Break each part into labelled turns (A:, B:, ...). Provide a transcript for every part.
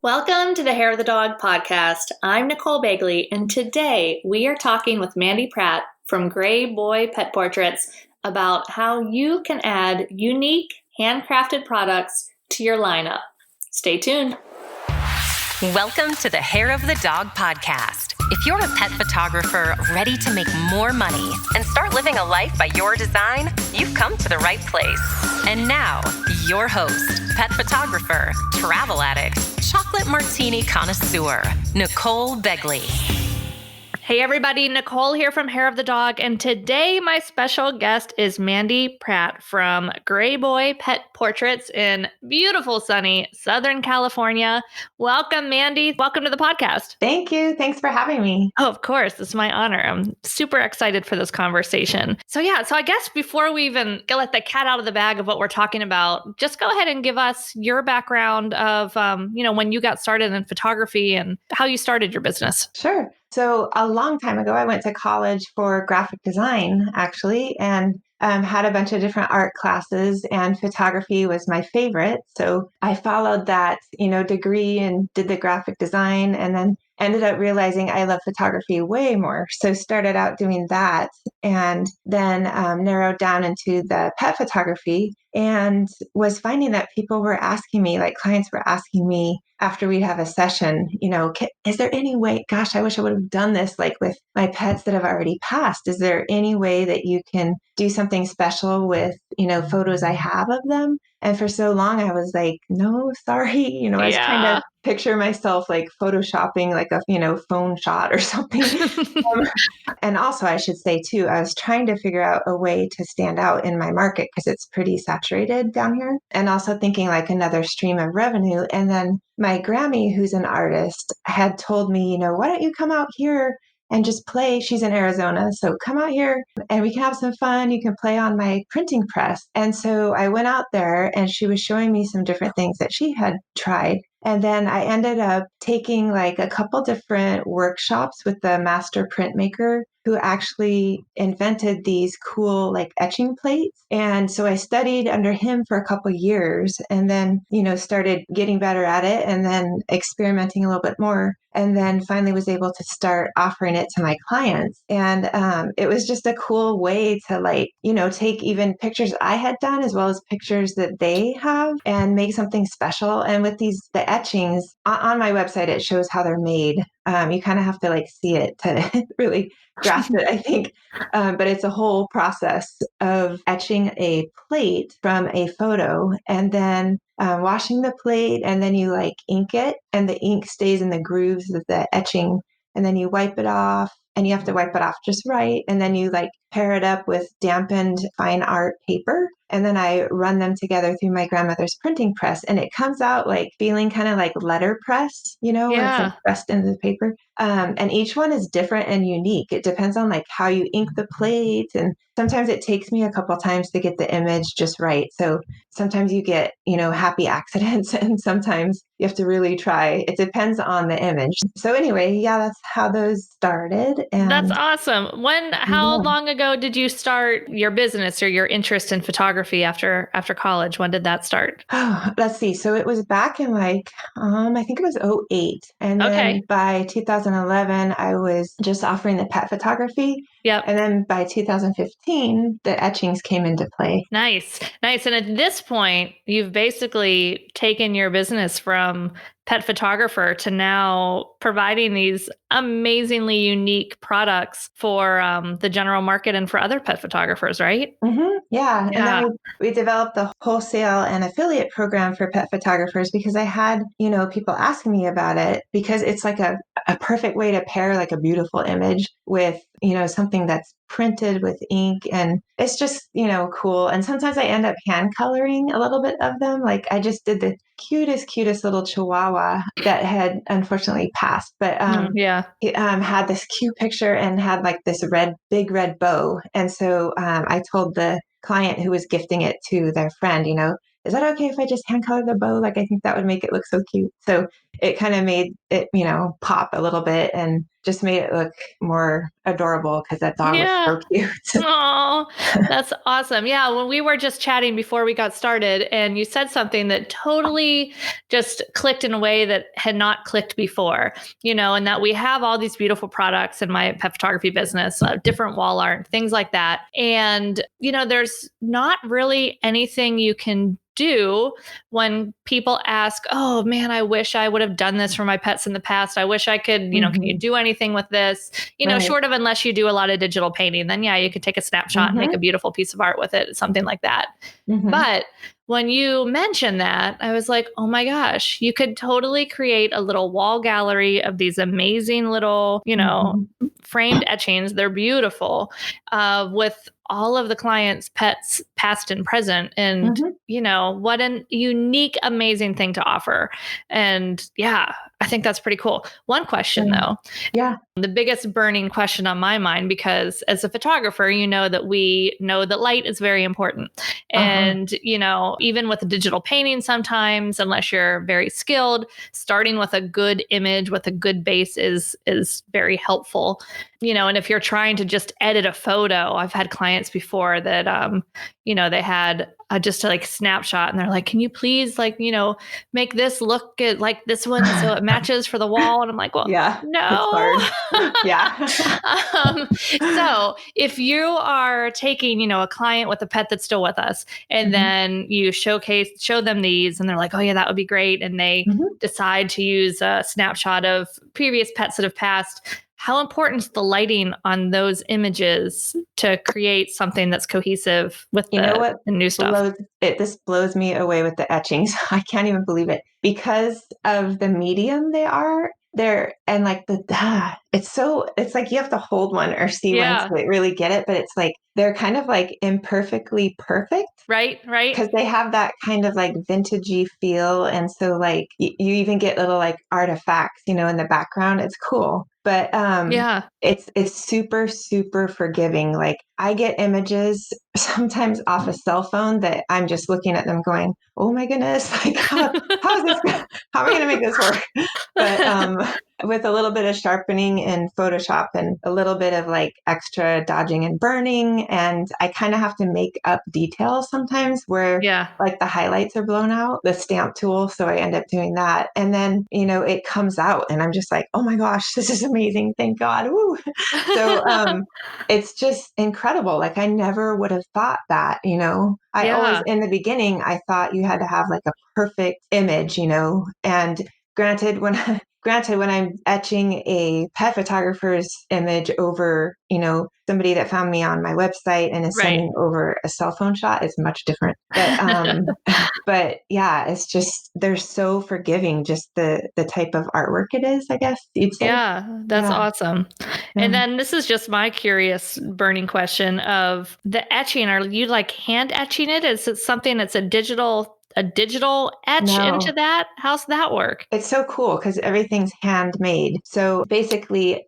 A: Welcome to the Hair of the Dog podcast. I'm Nicole Begley, and today we are talking with Mandi Pratt from Greyboy Pet Portraits about how you can add unique handcrafted products to your lineup. Stay tuned.
B: Welcome to the Hair of the Dog podcast. If you're a pet photographer ready to make more money and start living a life by your design, you've come to the right place. And now, your host, pet photographer, travel addict, chocolate martini connoisseur, Nicole Begley.
A: Hey everybody, Nicole here from Hair of the Dog, and today my special guest is Mandi Pratt from Greyboy Pet Portraits in beautiful sunny Southern California. Welcome, Mandi. Welcome to the podcast.
C: Thank you. Thanks for having me.
A: Oh, of course. This is my honor. I'm super excited for this conversation. So I guess before we even let the cat out of the bag of what we're talking about, just go ahead and give us your background of, when you got started in photography and how you started your business.
C: Sure. So a long time ago, I went to college for graphic design, actually, and had a bunch of different art classes, and photography was my favorite. So I followed that, degree and did the graphic design, and then ended up realizing I love photography way more. So started out doing that, and then narrowed down into the pet photography, and was finding that people were asking me, like clients were asking me after we'd have a session, is there any way, gosh, I wish I would have done this like with my pets that have already passed. Is there any way that you can do something special with, photos I have of them? And for so long, I was like, no, sorry. I was trying to picture myself like photoshopping like a, phone shot or something. And also, I should say too, I was trying to figure out a way to stand out in my market because it's pretty saturated down here. And also thinking like another stream of revenue. And then my Grammy, who's an artist, had told me, why don't you come out here and just play? She's in Arizona. So come out here and we can have some fun. You can play on my printing press. And so I went out there and she was showing me some different things that she had tried. And then I ended up taking like a couple different workshops with the master printmaker who actually invented these cool like etching plates. And so I studied under him for a couple years and then, started getting better at it and then experimenting a little bit more. And then finally was able to start offering it to my clients. And it was just a cool way to take even pictures I had done as well as pictures that they have and make something special. And with the etchings on my website, it shows how they're made. You kind of have to see it to really grasp it, I think. But it's a whole process of etching a plate from a photo and then washing the plate, and then you ink it, and the ink stays in the grooves of the etching, and then you wipe it off, and you have to wipe it off just right, and then you pair it up with dampened fine art paper, and then I run them together through my grandmother's printing press, and it comes out feeling kind of like letterpress, when it's pressed into the paper. And each one is different and unique. It depends on how you ink the plate, and sometimes it takes me a couple times to get the image just right. So sometimes you get, happy accidents, and sometimes you have to really try. It depends on the image. So anyway, that's how those started. And
A: that's awesome. How long ago did you start your business or your interest in photography after college? When did that start?
C: Oh, let's see. So it was back in I think it was 2008. And then by 2011, I was just offering the pet photography.
A: Yep.
C: And then by 2015, the etchings came into play.
A: Nice. And at this point, you've basically taken your business from pet photographer to now providing these amazingly unique products for the general market and for other pet photographers, right?
C: Mm-hmm. Yeah. And then we developed the wholesale and affiliate program for pet photographers because I had, people asking me about it because it's like a perfect way to pair a beautiful image with, something that's printed with ink, and it's just, cool. And sometimes I end up hand coloring a little bit of them. I just did the cutest little Chihuahua that had unfortunately passed, but it had this cute picture and had this big red bow. And so I told the client who was gifting it to their friend, is that okay if I just hand color the bow? I think that would make it look so cute. So it kind of made it, pop a little bit. And just made it look more adorable because that dog was
A: Yeah.
C: so cute.
A: Oh, that's awesome. Yeah. When we were just chatting before we got started, and you said something that totally just clicked in a way that had not clicked before, and that we have all these beautiful products in my pet photography business, different wall art, things like that. And, there's not really anything you can do when people ask, oh man, I wish I would have done this for my pets in the past. I wish I could, can you do anything with this?
C: Right.
A: Short of unless you do a lot of digital painting, then yeah, you could take a snapshot and make a beautiful piece of art with it, something like that. But when you mentioned that, I was like, oh my gosh, you could totally create a little wall gallery of these amazing little, framed etchings. They're beautiful, with all of the clients' pets, past and present. And, what a unique, amazing thing to offer. And yeah, I think that's pretty cool. One question though.
C: Yeah.
A: The biggest burning question on my mind, because as a photographer, that we know that light is very important. And, even with digital painting, sometimes, unless you're very skilled, starting with a good image with a good base is very helpful. And if you're trying to just edit a photo, I've had clients before that, they had just a snapshot, and they're like, can you please make this look like this one so it matches for the wall? And I'm like, well,
C: yeah,
A: no.
C: Yeah.
A: So if you are taking, a client with a pet that's still with us, and then you show them these, and they're like, oh yeah, that would be great. And they decide to use a snapshot of previous pets that have passed. How important is the lighting on those images to create something that's cohesive with the new stuff?
C: This blows me away with the etchings. I can't even believe it because of the medium they are. And it's like you have to hold one or see one to really get it, but it's like they're kind of like imperfectly perfect.
A: Right.
C: Because they have that kind of like vintagey feel. And so like you even get little like artifacts, in the background. It's cool. But it's super, super forgiving. Like I get images sometimes off a cell phone that I'm just looking at them going, oh my goodness, like how am I going to make this work? But with a little bit of sharpening in Photoshop and a little bit of like extra dodging and burning, and I kind of have to make up details sometimes where like the highlights are blown out, the stamp tool. So I end up doing that. And then, it comes out and I'm just like, oh my gosh, this is amazing. Thank God. Woo. So it's just incredible. Like I never would have thought that, I always, in the beginning, I thought you had to have like a perfect image, and granted, when I'm etching a pet photographer's image over, somebody that found me on my website and is sending over a cell phone shot, it's much different. But, but yeah, it's just, they're so forgiving, just the type of artwork it is, I guess you'd say.
A: Yeah, that's awesome. And then this is just my curious burning question of the etching. Are you like hand etching it? Is it something that's a digital etch into that? How's that work?
C: It's so cool because everything's handmade. So basically,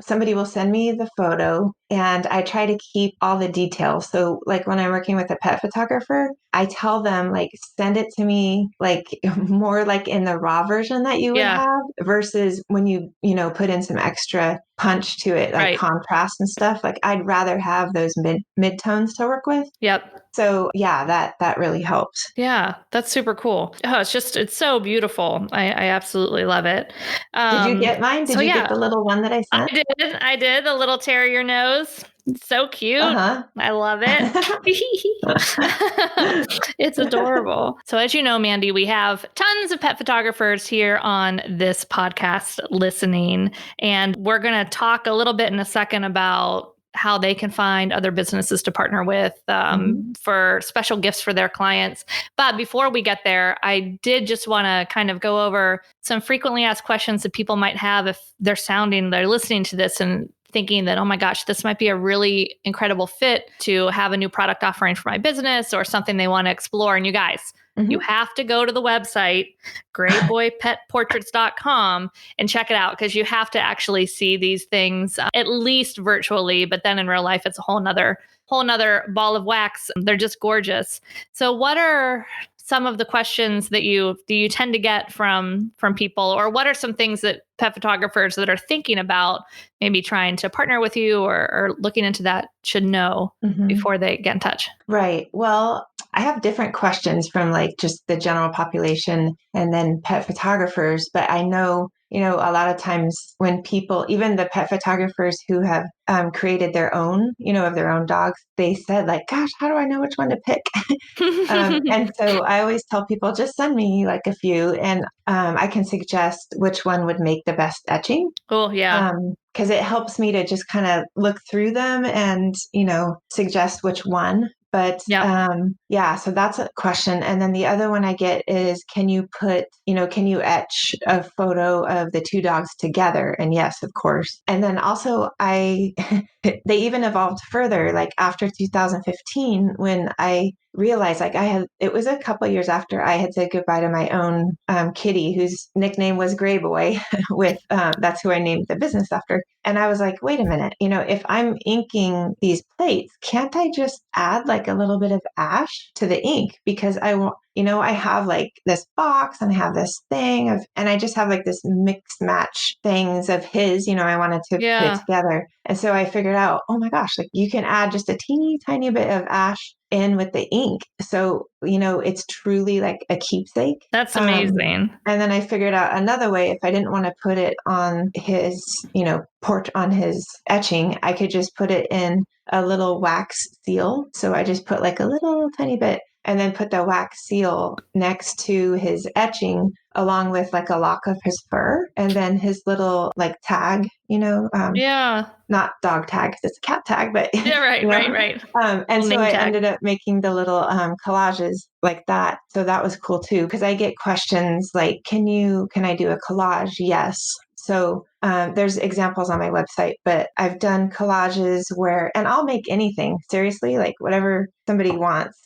C: somebody will send me the photo and I try to keep all the details. So like when I'm working with a pet photographer, I tell them like, send it to me like more like in the raw version that you would have versus when you put in some extra punch to it, like contrast and stuff. Like I'd rather have those mid-tones to work with.
A: Yep.
C: So yeah, that really helps.
A: Yeah, that's super cool. Oh, it's so beautiful. I absolutely love it.
C: Did you get mine? Did you get the little one that I sent?
A: I did. The little terrier nose. It's so cute. I love it. It's adorable. So as you know, Mandi, we have tons of pet photographers here on this podcast listening, and we're going to talk a little bit in a second about how they can find other businesses to partner with for special gifts for their clients. But before we get there, I did just want to kind of go over some frequently asked questions that people might have if they're listening to this and thinking that, oh my gosh, this might be a really incredible fit to have a new product offering for my business or something they want to explore. And you guys, you have to go to the website, greyboypetportraits.com, and check it out because you have to actually see these things, at least virtually, but then in real life, it's a whole nother ball of wax. They're just gorgeous. So what are some of the questions that you tend to get from people, or what are some things that pet photographers that are thinking about maybe trying to partner with you or looking into that should know before they get in touch?
C: Right. Well, I have different questions from like just the general population and then pet photographers, but I know, a lot of times when people, even the pet photographers who have created their own, of their own dogs, they said like, gosh, how do I know which one to pick? And so I always tell people, just send me like a few and I can suggest which one would make the best etching.
A: Oh, yeah.
C: Because it helps me to just kind of look through them and, suggest which one. But so that's a question. And then the other one I get is, can you etch a photo of the two dogs together? And yes, of course. And then also they even evolved further, like after 2015, when I realized it was a couple of years after I had said goodbye to my own kitty, whose nickname was Greyboy, that's who I named the business after. And I was like, wait a minute, if I'm inking these plates, can't I just add like a little bit of ash to the ink? Because I have like this box and I have this thing and I just have like this mix match things of his, I wanted to put it together. And so I figured out, oh my gosh, like you can add just a teeny tiny bit of ash in with the ink. So, it's truly like a keepsake.
A: That's amazing.
C: And then I figured out another way. If I didn't want to put it on his, on his etching, I could just put it in a little wax seal. So I just put like a little tiny bit and then put the wax seal next to his etching along with like a lock of his fur and then his little like tag, not dog tag because it's a cat tag, but
A: right.
C: And so I ended up making the little collages like that. So that was cool too, because I get questions like, can I do a collage? Yes. So there's examples on my website, but I've done collages and I'll make anything, seriously, like whatever somebody wants.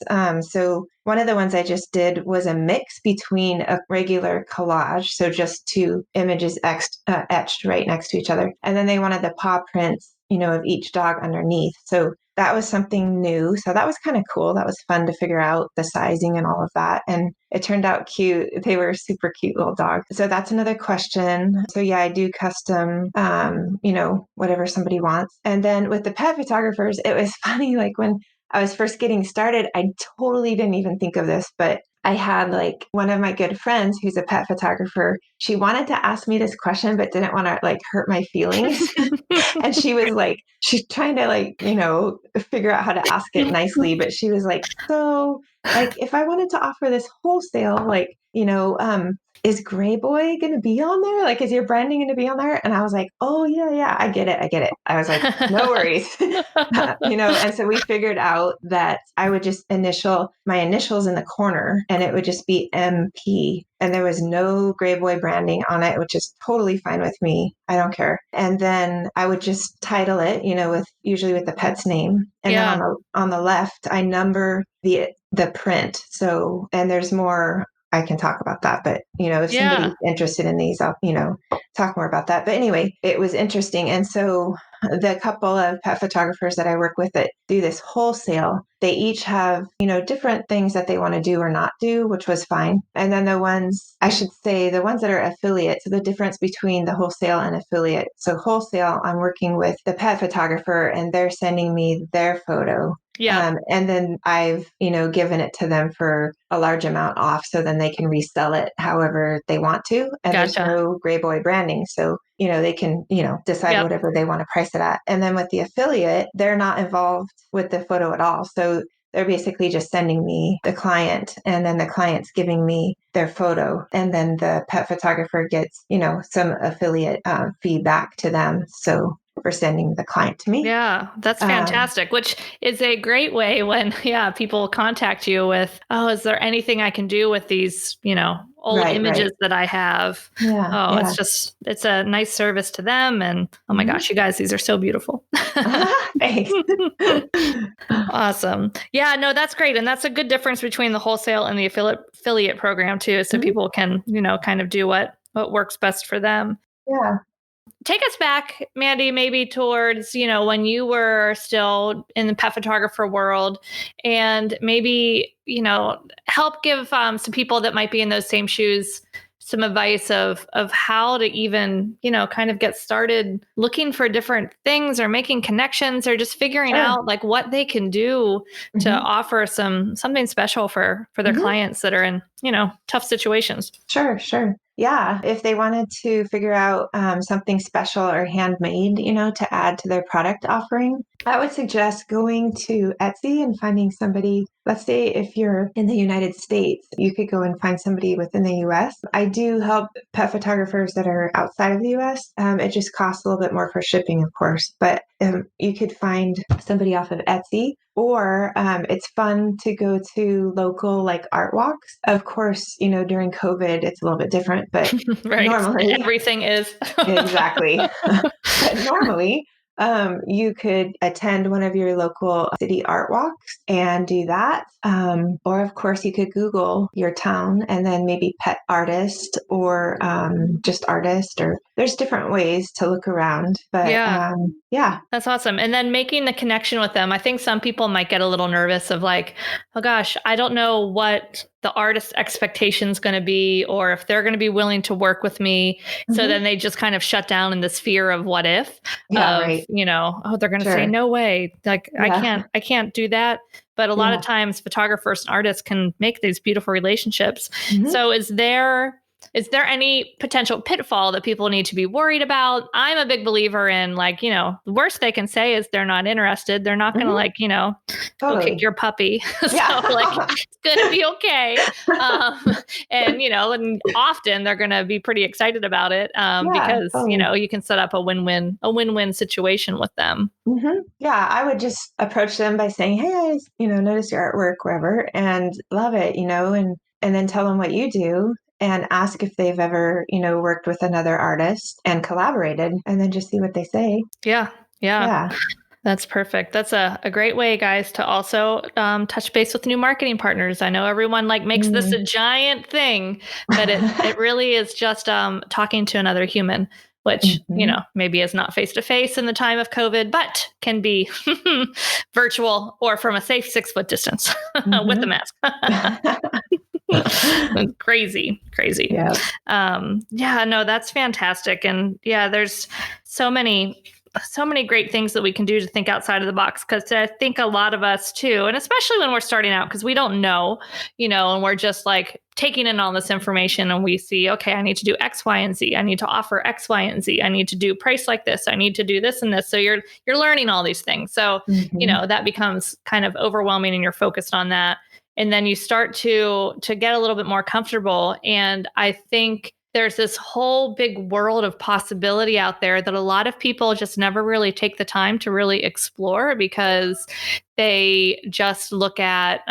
C: So one of the ones I just did was a mix between a regular collage, so just two images etched right next to each other. And then they wanted the paw prints, of each dog underneath. So that was something new. So that was kind of cool. That was fun to figure out the sizing and all of that. And it turned out cute. They were super cute little dogs. So that's another question. So yeah, I do custom, whatever somebody wants. And then with the pet photographers, it was funny. Like when I was first getting started, I totally didn't even think of this, but I had like one of my good friends who's a pet photographer. She wanted to ask me this question, but didn't want to like hurt my feelings. And she was like, she's trying to like, figure out how to ask it nicely. But she was like, so like, if I wanted to offer this wholesale, like, is Greyboy going to be on there? Like, is your branding going to be on there? And I was like, oh yeah, I get it. I was like, no worries. And so we figured out that I would just my initials in the corner and it would just be MP. And there was no Greyboy branding on it, which is totally fine with me. I don't care. And then I would just title it, usually with the pet's name. And then on the left, I number the print. So, and there's more. I can talk about that, but if somebody's interested in these, I'll, talk more about that. But anyway, it was interesting. And so the couple of pet photographers that I work with that do this wholesale, they each have, different things that they want to do or not do, which was fine. And then the ones that are affiliate. So the difference between the wholesale and affiliate. So wholesale, I'm working with the pet photographer and they're sending me their photo.
A: Yeah.
C: And then I've, given it to them for a large amount off so then they can resell it however they want to. And there's no Greyboy branding. So, they can, decide whatever they want to price it at. And then with the affiliate, they're not involved with the photo at all. So they're basically just sending me the client and then the client's giving me their photo. And then the pet photographer gets, some affiliate feedback to them. So for sending the client to me.
A: Yeah, that's fantastic, which is a great way when, people contact you with, is there anything I can do with these, old images that I have? It's a nice service to them. And oh my gosh, you guys, these are so beautiful.
C: Thanks.
A: Awesome. Yeah, no, that's great. And that's a good difference between the wholesale and the affiliate program too. So people can, kind of do what works best for them.
C: Yeah.
A: take us back, Mandi, maybe towards, when you were still in the pet photographer world, and maybe, help give some people that might be in those same shoes some advice of how to even, kind of get started looking for different things or making connections or just figuring out like what they can do to offer something special for their clients that are in, tough situations.
C: Sure. Yeah. If they wanted to figure out something special or handmade, to add to their product offering, I would suggest going to Etsy and finding somebody. Let's say if you're in the United States, you could go and find somebody within the US. I do help pet photographers that are outside of the US. It just costs a little bit more for shipping, of course, but you could find somebody off of Etsy. Or it's fun to go to local like art walks. Of course, during COVID, it's a little bit different, but
A: right.
C: Normally
A: everything is.
C: Exactly. But normally, you could attend one of your local city art walks and do that. Or, of course, you could Google your town and then maybe pet artist or just artist, or there's different ways to look around. But yeah.
A: That's awesome. And then making the connection with them. I think some people might get a little nervous of like, oh gosh, I don't know what the artist's expectation is going to be, or if they're going to be willing to work with me. So then they just kind of shut down in this fear of what if, they're going to say, no way. Like, I can't do that. But a lot of times photographers and artists can make these beautiful relationships. So is there any potential pitfall that people need to be worried about? I'm a big believer in like, the worst they can say is they're not interested. They're not going to like, go kick your puppy. So like, it's going to be okay. And often they're going to be pretty excited about it because, you can set up a win-win situation with them.
C: Yeah, I would just approach them by saying, hey, I notice your artwork wherever and love it, and then tell them what you do. And ask if they've ever, worked with another artist and collaborated, and then just see what they say.
A: Yeah. That's perfect. That's a great way, guys, to also touch base with new marketing partners. I know everyone makes this a giant thing, but it really is just talking to another human, which, maybe is not face-to-face in the time of COVID, but can be virtual or from a safe 6-foot distance with the mask. Crazy. No, that's fantastic. And there's so many great things that we can do to think outside of the box. Cause I think a lot of us too, and especially when we're starting out, cause we don't know, and we're just like taking in all this information and we see, okay, I need to do X, Y, and Z. I need to offer X, Y, and Z. I need to do price like this. I need to do this and this. So you're learning all these things. So, that becomes kind of overwhelming and you're focused on that. And then you start to get a little bit more comfortable. And I think there's this whole big world of possibility out there that a lot of people just never really take the time to really explore because they just look at,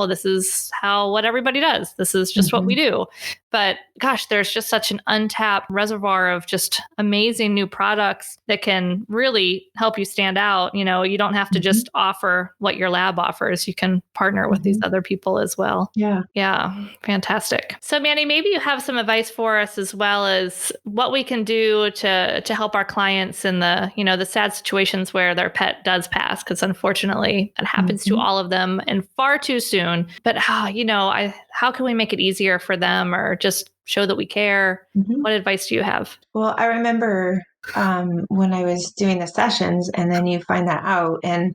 A: this is what everybody does. This is just what we do. But gosh, there's just such an untapped reservoir of just amazing new products that can really help you stand out. You don't have to just offer what your lab offers. You can partner with these other people as well. Yeah. Fantastic. So Mandi, maybe you have some advice for us as well as what we can do to help our clients in the, the sad situations where their pet does pass. Because unfortunately, it happens to all of them and far too soon. But how can we make it easier for them or just show that we care? What advice do you have?
C: Well, I remember when I was doing the sessions and then you find that out and,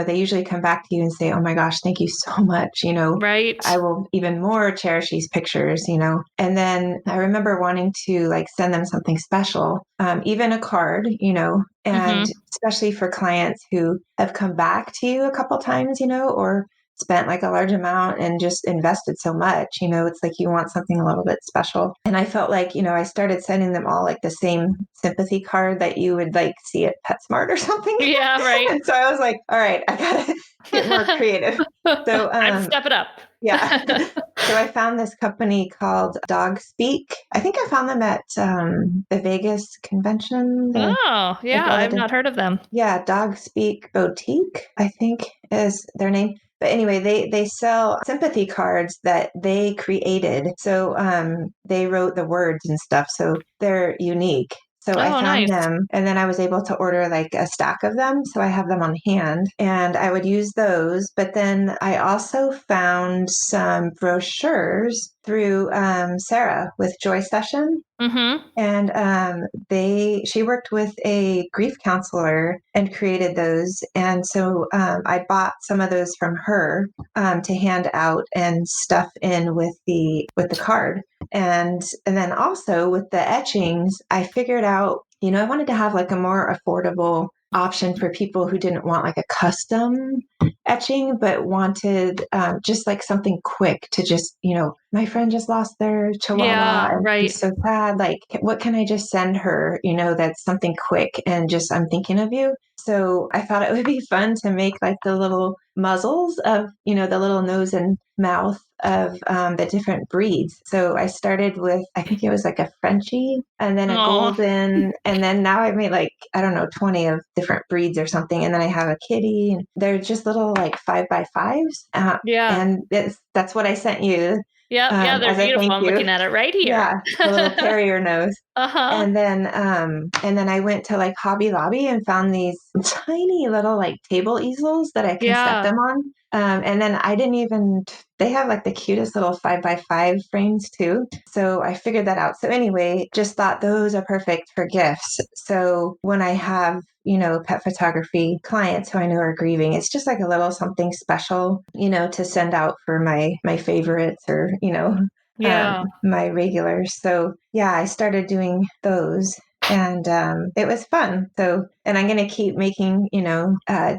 C: they usually come back to you and say, oh my gosh, thank you so much.
A: Right.
C: I will even more cherish these pictures, and then I remember wanting to send them something special, even a card, and especially for clients who have come back to you a couple times, or spent a large amount and just invested so much, it's like you want something a little bit special. And I felt like, I started sending them all the same sympathy card that you would see at PetSmart or something.
A: Yeah, right.
C: And so I was like, all right, I gotta get more creative. So
A: step it up.
C: Yeah. So I found this company called Dog Speak. I think I found them at the Vegas convention.
A: I've not heard of them.
C: Yeah, Dog Speak Boutique, I think is their name. But anyway, they sell sympathy cards that they created. So they wrote the words and stuff. So they're unique. So I
A: Oh,
C: found
A: nice.
C: them, and then I was able to order like a stack of them. So I have them on hand, and I would use those. But then I also found some brochures through Sarah with Joy Session.
A: Mm-hmm.
C: And she worked with a grief counselor and created those. And so I bought some of those from her to hand out and stuff in with the card. And then also with the etchings, I figured out, I wanted to have like a more affordable option for people who didn't want like a custom etching, but wanted just like something quick to just, my friend just lost their chihuahua
A: Yeah,
C: and
A: right.
C: she's so sad. Like, what can I just send her, that's something quick and just, I'm thinking of you. So I thought it would be fun to make like the little muzzles of, the little nose and mouth of the different breeds. So I started with, I think it was like a Frenchie and then a
A: Aw.
C: golden. And then now I've made like, I don't know, 20 of different breeds or something. And then I have a kitty. And they're just little like 5x5s.
A: Yeah.
C: And that's what I sent you
A: Yeah, they're
C: as a
A: beautiful.
C: thank
A: I'm
C: you.
A: looking at it right here.
C: Yeah, the little terrier nose.
A: Uh-huh.
C: And then I went to like Hobby Lobby and found these tiny little like table easels that I can set
A: Yeah.
C: them on. And then they have like the cutest little 5x5 frames too. So I figured that out. So anyway, just thought those are perfect for gifts. So when I have, pet photography clients who I know are grieving, it's just like a little something special, to send out for my favorites or,
A: Yeah.
C: my regulars. So yeah, I started doing those and it was fun. So, and I'm going to keep making,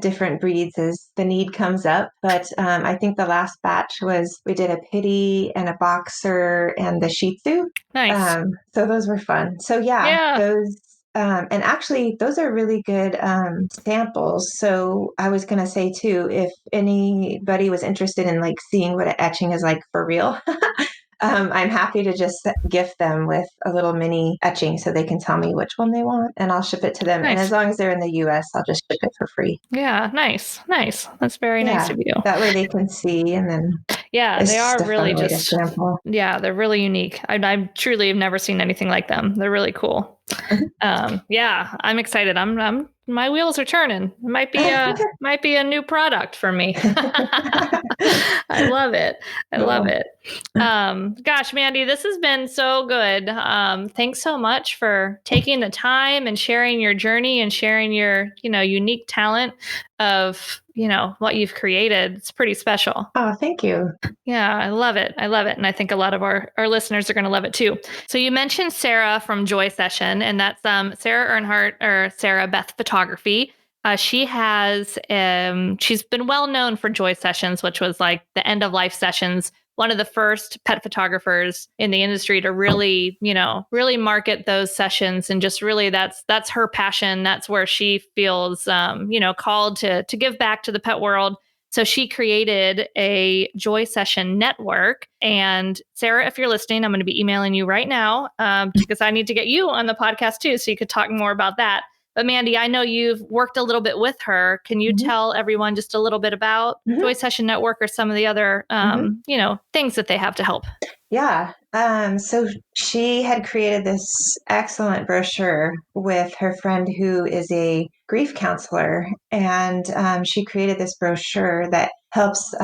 C: different breeds as the need comes up. But I think the last batch we did a pitty and a boxer and the Shih Tzu.
A: Nice.
C: So those were fun. So yeah,
A: Yeah.
C: those. And actually, those are really good samples. So I was going to say too, if anybody was interested in like seeing what an etching is like for real, I'm happy to just gift them with a little mini etching so they can tell me which one they want and I'll ship it to them.
A: Nice.
C: And as long as they're in the US, I'll just ship it for free.
A: Yeah, nice. That's very nice of you.
C: That way they can see and then
A: Yeah,
C: it's
A: they
C: just
A: are
C: a
A: really
C: fun way to
A: just,
C: sample.
A: yeah, they're really unique. I truly have never seen anything like them. They're really cool. Yeah, I'm excited. My wheels are turning. It might be a new product for me. I love it. I love it. Gosh, Mandi, this has been so good. Thanks so much for taking the time and sharing your journey and sharing your, unique talent of, what you've created. It's pretty special.
C: Oh, thank you.
A: Yeah, I love it. And I think a lot of our listeners are going to love it too. So you mentioned Sarah from Joy Session, and that's Sarah Earnhardt or Sarah Beth Photography. She's been well known for Joy Sessions, which was like the end of life sessions. One of the first pet photographers in the industry to really, really market those sessions, and just really that's her passion. That's where she feels, called to give back to the pet world. So she created a Joy Session network. And Sarah, if you're listening, I'm going to be emailing you right now because I need to get you on the podcast too, so you could talk more about that. But Mandi, I know you've worked a little bit with her. Can you tell everyone just a little bit about Joy Session Network or some of the other, things that they have to help?
C: Yeah. So she had created this excellent brochure with her friend who is a grief counselor. And she created this brochure that helps,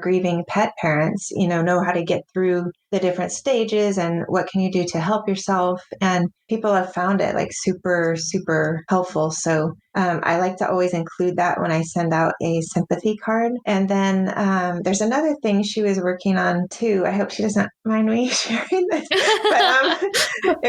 C: grieving pet parents, know how to get through the different stages and what can you do to help yourself. And people have found it like super, super helpful. So I like to always include that when I send out a sympathy card. And then there's another thing she was working on too. I hope she doesn't mind me sharing this,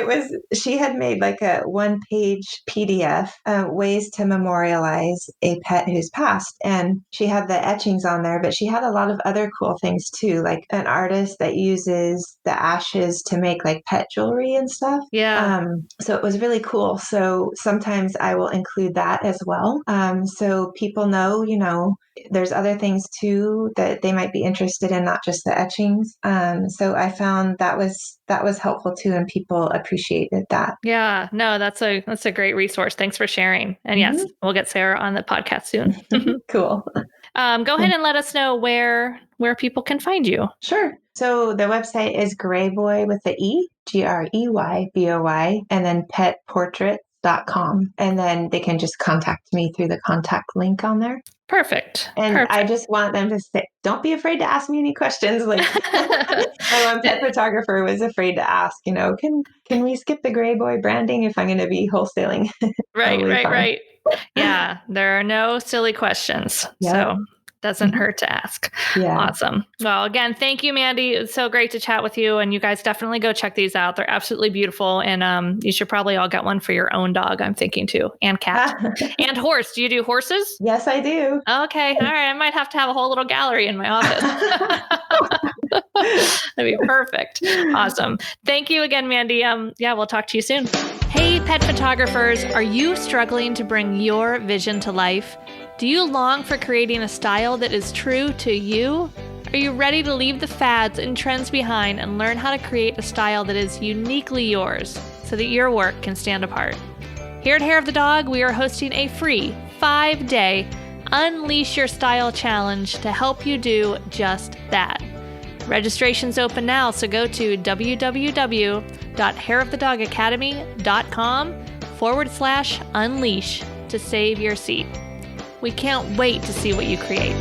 C: but she had made like a 1-page PDF, ways to memorialize a pet who's passed. And she had the etchings on there, but she had a lot of other cool things too, like an artist that uses the ashes to make like pet jewelry and stuff.
A: Yeah.
C: So it was really cool. So sometimes I will include that as well. So people know, there's other things too that they might be interested in, not just the etchings. So I found that was helpful too, and people appreciated that.
A: Yeah, no, that's a great resource. Thanks for sharing. And yes, we'll get Sarah on the podcast soon.
C: Cool.
A: Go ahead and let us know where people can find you.
C: Sure. So the website is Greyboy with the E, Greyboy, and then petportraits.com. And then they can just contact me through the contact link on there.
A: Perfect.
C: And
A: Perfect.
C: I just want them to say, don't be afraid to ask me any questions. Like my one pet photographer was afraid to ask, can we skip the Greyboy branding if I'm going to be wholesaling?
A: Right. Yeah, there are no silly questions. Yep. So doesn't hurt to ask. Yeah. Awesome. Well, again, thank you, Mandi. It's so great to chat with you. And you guys definitely go check these out. They're absolutely beautiful. And you should probably all get one for your own dog, I'm thinking too. And cat. And horse. Do you do horses?
C: Yes, I do.
A: Okay. All right. I might have to have a whole little gallery in my office. That'd be perfect. Awesome. Thank you again, Mandi. We'll talk to you soon. Hey, pet photographers. Are you struggling to bring your vision to life? Do you long for creating a style that is true to you? Are you ready to leave the fads and trends behind and learn how to create a style that is uniquely yours so that your work can stand apart? Here at Hair of the Dog, we are hosting a free 5-day Unleash Your Style Challenge to help you do just that. Registration's open now, so go to www.hairofthedogacademy.com/unleash to save your seat. We can't wait to see what you create.